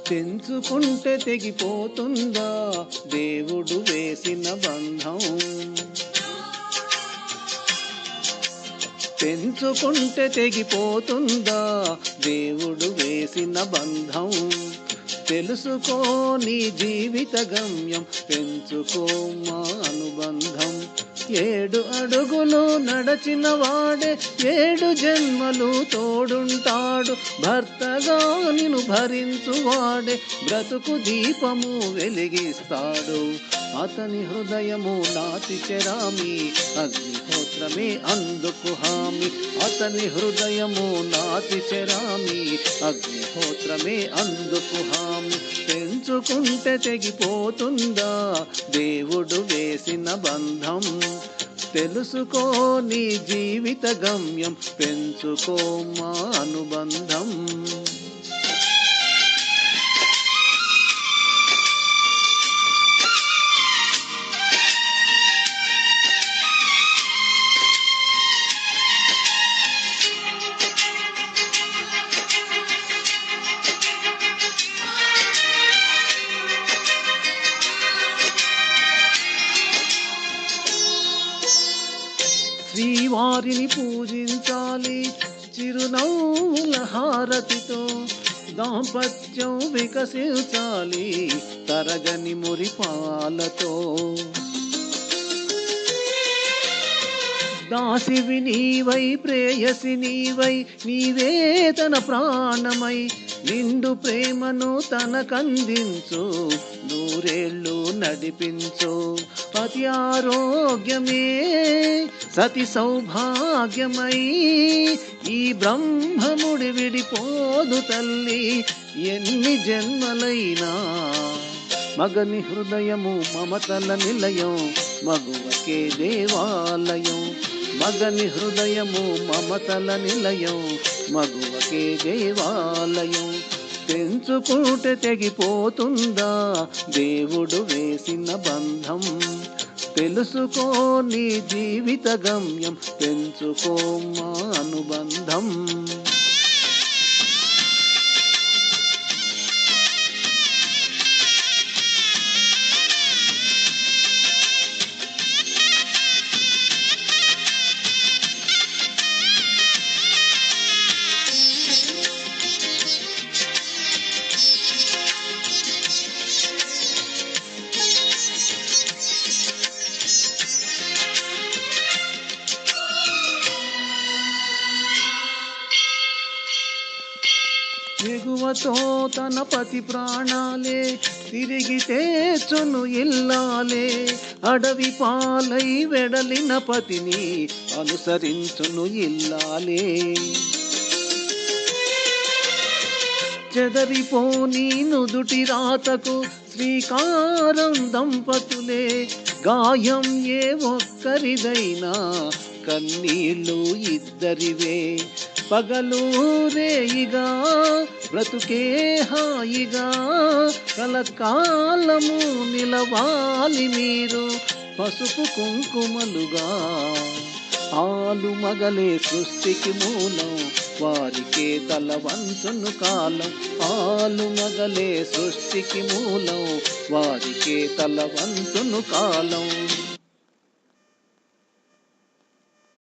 తెంచుకుంటే తెగిపోతుందా దేవుడు వేసిన బంధం? తెంచుకుంటే తెగిపోతుందా దేవుడు వేసిన బంధం? తెలుసుకో నీ జీవిత గమ్యం, పెంచుకో మా అనుబంధం. 7 అడుగులు నడచిన వాడే 7 జన్మలు తోడుంటాడు. భర్తగా నిన్ను భరించువాడే బ్రతుకు దీపము వెలిగిస్తాడు. అతని హృదయము నాతి చెరామి, అగ్నిహోత్రమే అందుకు హామీ. అతని హృదయము నాతి చెరామి, అగ్నిహోత్రమే అందుకు హామీ. పెంచుకుంటే తెగిపోతుందా దేవుడు వేసిన బంధం? తెలుసుకో నీ జీవిత గమ్యం, పెంచుకో మా అనుబంధం. శ్రీవారిని పూజించాలి చిరునవ్వుల హారతితో. దాంపత్యం వికసించాలి తరగని మురిపాలతో. దాసివి నీవై ప్రేయసి నీవై, నీవే తన ప్రాణమై. నిండు ప్రేమను తనకందించు, నూరేళ్ళు నడిపించు. పతి ఆరోగ్యమే సతి సౌభాగ్యమై, ఈ బ్రహ్మముడి విడిపోదు తల్లి ఎన్ని జన్మలైనా. మగని హృదయము మమతల నిలయం, మగువకే దేవాలయం. మగని హృదయము మమతల నిలయం, మగువకే దేవాలయం. తెంచుకుంటే తెగిపోతుందా దేవుడు వేసిన బంధం? తెలుసుకో నీ జీవిత గమ్యం, పెంచుకో మా అనుబంధం. ఎగువతో తన పతి ప్రాణాలే తిరిగి తేచును ఇల్లాలే. అడవి పాలై వెడలిన పతిని అనుసరించును ఇల్లాలే. చెదరిపోని నుదుటి రాతకు శ్రీకారం దంపతులే. గాయం ఏ ఒక్కరిదైనా కన్నీళ్ళు ఇద్దరివే. పగలు రేయిగా బ్రతుకే హాయిగా, కలకాలము నిలవాలి మీరు పసుపు కుంకుమలుగా. ఆలు మగలే సృష్టికి మూలం, వారికే తల వంచును కాలం. ఆలు మగలే సృష్టికి మూలం, వారికే తల వంచును కాలం.